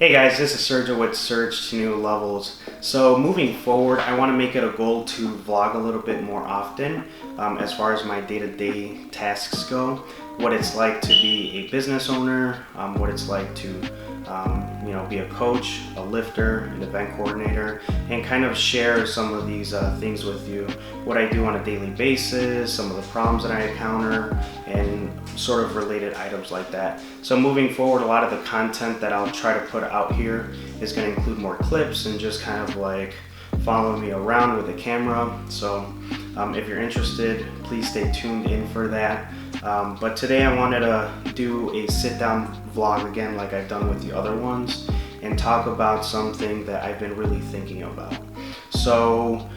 Hey guys, this is Sergio with Surge to New Levels. So moving forward, I want to make it a goal to vlog a little bit more often as far as my day-to-day tasks go. What it's like to be a business owner, what it's like to be a coach, a lifter, an event coordinator, and kind of share some of these things with you. What I do on a daily basis, some of the problems that I encounter, and sort of related items like that. So moving forward, a lot of the content that I'll try to put out here is going to include more clips and just kind of like follow me around with the camera. So if you're interested, please stay tuned in for that. But today I wanted to do a sit-down vlog again like I've done with the other ones and talk about something that I've been really thinking about. So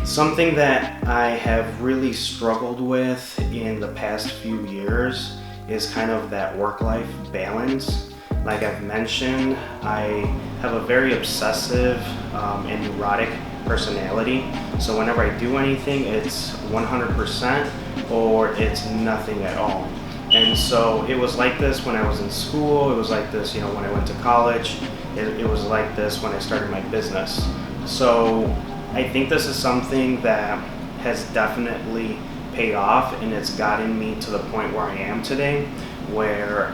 something that I have really struggled with in the past few years is kind of that work-life balance. Like I've mentioned, I have a very obsessive and neurotic personality. So whenever I do anything, it's 100% or it's nothing at all. And so it was like this when I was in school, it was like this, when I went to college, it was like this when I started my business. So I think this is something that has definitely paid off, and it's gotten me to the point where I am today, where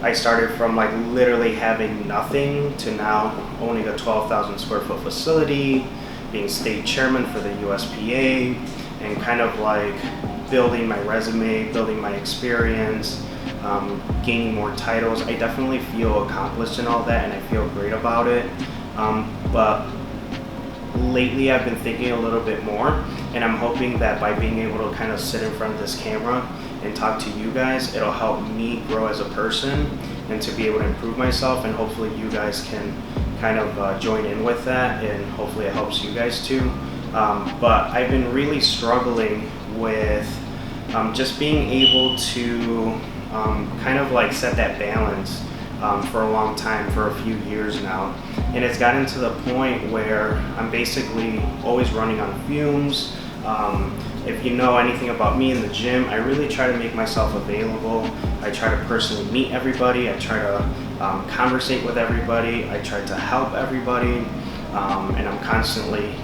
I started from like literally having nothing to now owning a 12,000 square foot facility, being state chairman for the USPA, and kind of like building my resume, building my experience, gaining more titles. I definitely feel accomplished in all that, and I feel great about it. But lately I've been thinking a little bit more, and I'm hoping that by being able to kind of sit in front of this camera and talk to you guys, it'll help me grow as a person and to be able to improve myself, and hopefully you guys can kind of join in with that, and hopefully it helps you guys too. But I've been really struggling with just being able to kind of like set that balance for a long time, for a few years now. And it's gotten to the point where I'm basically always running on fumes. If you know anything about me in the gym, I really try to make myself available. I try to personally meet everybody. I try to conversate with everybody. I try to help everybody. And I'm constantly,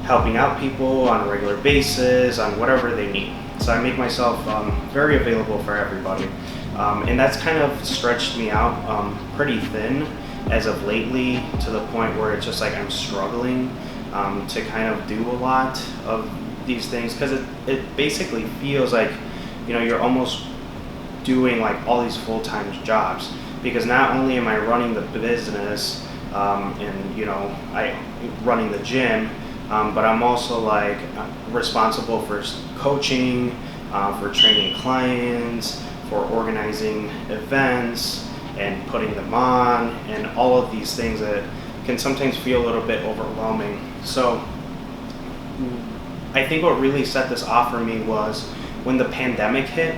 helping out people on a regular basis on whatever they need. So I make myself very available for everybody. And that's kind of stretched me out pretty thin as of lately, to the point where it's just like I'm struggling to kind of do a lot of these things, because it basically feels like you're almost doing like all these full-time jobs, because not only am I running the business and I running the gym, but I'm also like responsible for coaching, for training clients, for organizing events and putting them on, and all of these things that can sometimes feel a little bit overwhelming. So I think what really set this off for me was when the pandemic hit.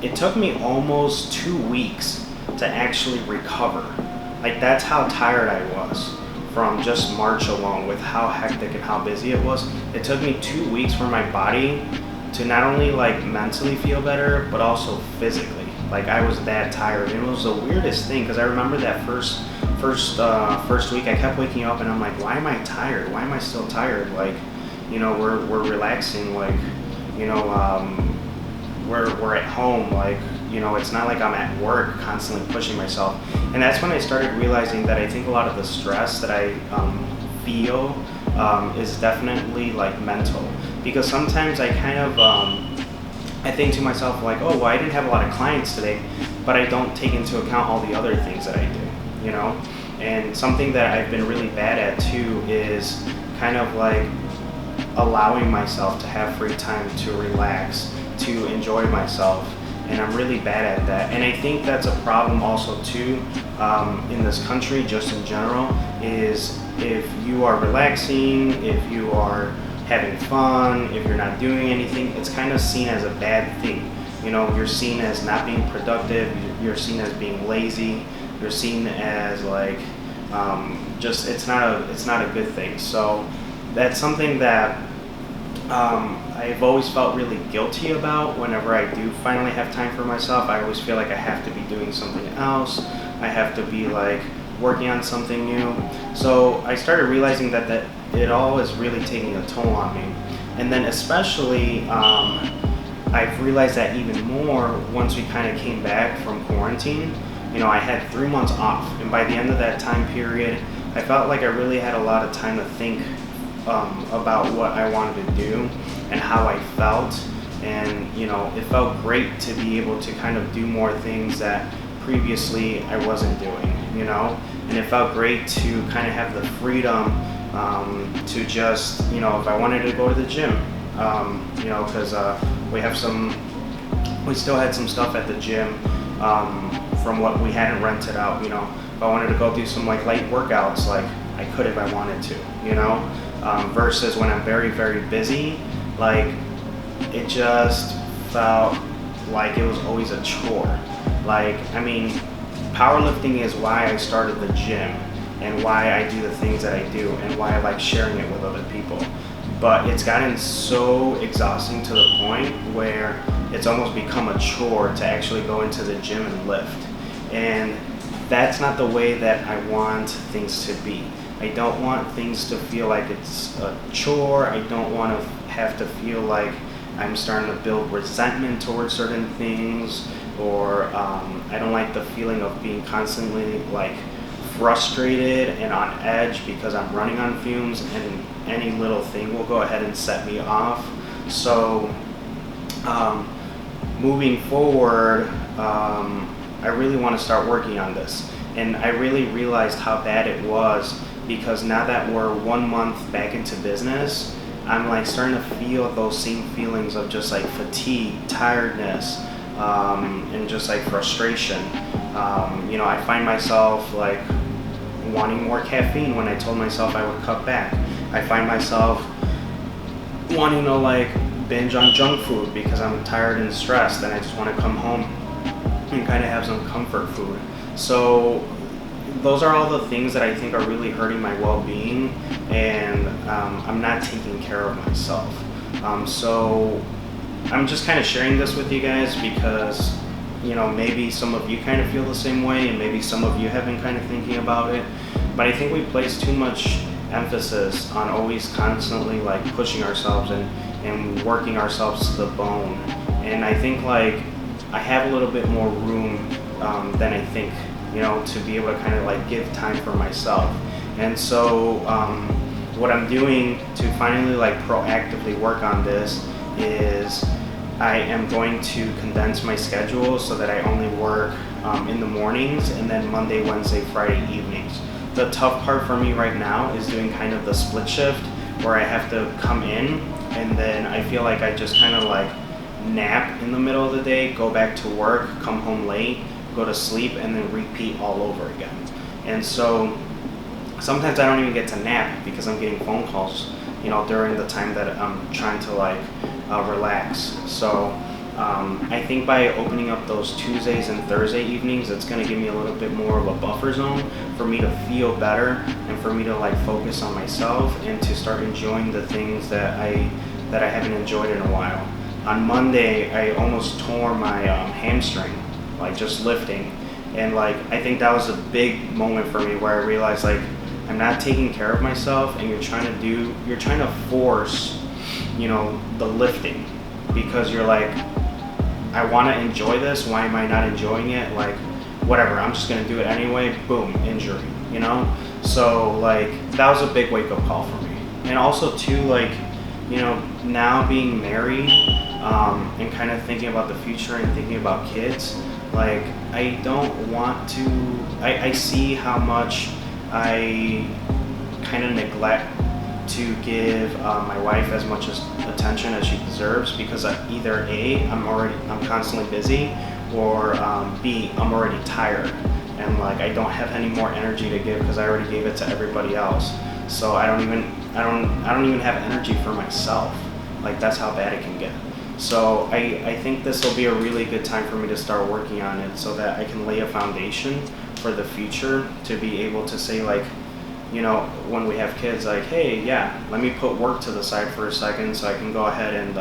It took me almost 2 weeks to actually recover. Like, that's how tired I was from just March alone, with how hectic and how busy it was. It took me 2 weeks for my body to not only like mentally feel better, but also physically. Like, I was that tired, and it was the weirdest thing, because I remember that first week I kept waking up and I'm like, why am I tired? Why am I still tired? Like, we're relaxing, like, we're at home, like, it's not like I'm at work constantly pushing myself. And that's when I started realizing that I think a lot of the stress that I feel is definitely like mental, because sometimes I kind of I think to myself like, oh, well, I didn't have a lot of clients today, but I don't take into account all the other things that I do, And something that I've been really bad at too is kind of like allowing myself to have free time to relax, to enjoy myself. And I'm really bad at that. And I think that's a problem also too in this country, just in general, is if you are relaxing, if you are having fun, if you're not doing anything, it's kind of seen as a bad thing. You're seen as not being productive, you're seen as being lazy, you're seen as like it's not a good thing. So that's something that I've always felt really guilty about whenever I do finally have time for myself. I always feel like I have to be doing something else. I have to be like working on something new. So I started realizing that it all is really taking a toll on me. And then especially, I've realized that even more once we kind of came back from quarantine. You know, I had 3 months off, and by the end of that time period, I felt like I really had a lot of time to think about what I wanted to do and how I felt. And you know, it felt great to be able to kind of do more things that previously I wasn't doing, you know. And it felt great to kind of have the freedom to just, you know, if I wanted to go to the gym, you know, because we still had some stuff at the gym from what we hadn't rented out, you know. If I wanted to go do some like light workouts, like I could if I wanted to, you know. Versus when I'm very, very busy, like it just felt like it was always a chore. Like, I mean, powerlifting is why I started the gym and why I do the things that I do and why I like sharing it with other people. But it's gotten so exhausting to the point where it's almost become a chore to actually go into the gym and lift. And that's not the way that I want things to be. I don't want things to feel like it's a chore. I don't want to have to feel like I'm starting to build resentment towards certain things, or I don't like the feeling of being constantly like frustrated and on edge because I'm running on fumes and any little thing will go ahead and set me off. So moving forward, I really want to start working on this. And I really realized how bad it was, because now that we're 1 month back into business, I'm like starting to feel those same feelings of just like fatigue, tiredness, and just like frustration. You know, I find myself like wanting more caffeine when I told myself I would cut back. I find myself wanting to like binge on junk food because I'm tired and stressed and I just want to come home and kind of have some comfort food. So those are all the things that I think are really hurting my well-being, and I'm not taking care of myself. So I'm just kind of sharing this with you guys because, you know, maybe some of you kind of feel the same way and maybe some of you have been kind of thinking about it. But I think we place too much emphasis on always constantly like pushing ourselves and working ourselves to the bone. And I think like I have a little bit more room than I think, you know, to be able to kind of like give time for myself. And so what I'm doing to finally like proactively work on this is I am going to condense my schedule so that I only work in the mornings and then Monday, Wednesday, Friday evenings. The tough part for me right now is doing kind of the split shift where I have to come in and then I feel like I just kind of like nap in the middle of the day, go back to work, come home late, go to sleep, and then repeat all over again. And so sometimes I don't even get to nap because I'm getting phone calls, you know, during the time that I'm trying to like relax. So I think by opening up those Tuesdays and Thursday evenings, it's going to give me a little bit more of a buffer zone for me to feel better and for me to like focus on myself and to start enjoying the things that I haven't enjoyed in a while. On Monday, I almost tore my hamstring, like just lifting. And like, I think that was a big moment for me where I realized like, I'm not taking care of myself and you're trying to force, you know, the lifting because you're like, I want to enjoy this. Why am I not enjoying it? Like, whatever, I'm just going to do it anyway. Boom, injury, you know? So like, that was a big wake up call for me. And also too, like, you know, now being married, and kind of thinking about the future and thinking about kids, like I don't want to, I see how much I kind of neglect to give my wife as much attention as she deserves because either A, I'm constantly busy, or B, I'm already tired and like I don't have any more energy to give because I already gave it to everybody else. So I don't even have energy for myself. Like that's how bad it can get. So I think this will be a really good time for me to start working on it so that I can lay a foundation for the future to be able to say like, you know, when we have kids, like, hey, yeah, let me put work to the side for a second so I can go ahead and,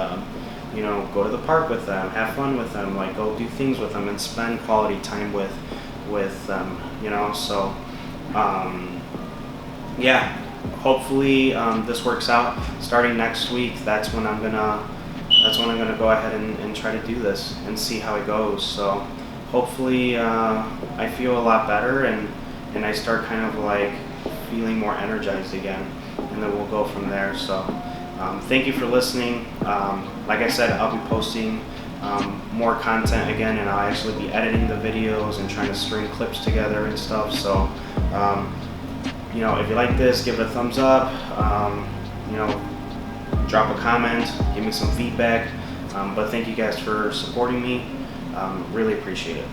you know, go to the park with them, have fun with them, like go do things with them and spend quality time with them, you know. So yeah, hopefully this works out. Starting next week, that's when I'm gonna go ahead and try to do this and see how it goes. So hopefully I feel a lot better and I start kind of like feeling more energized again, and then we'll go from there. So thank you for listening. Like I said, I'll be posting more content again, and I'll actually be editing the videos and trying to string clips together and stuff. So you know, if you like this, give it a thumbs up. You know, drop a comment, give me some feedback. But thank you guys for supporting me. Really appreciate it.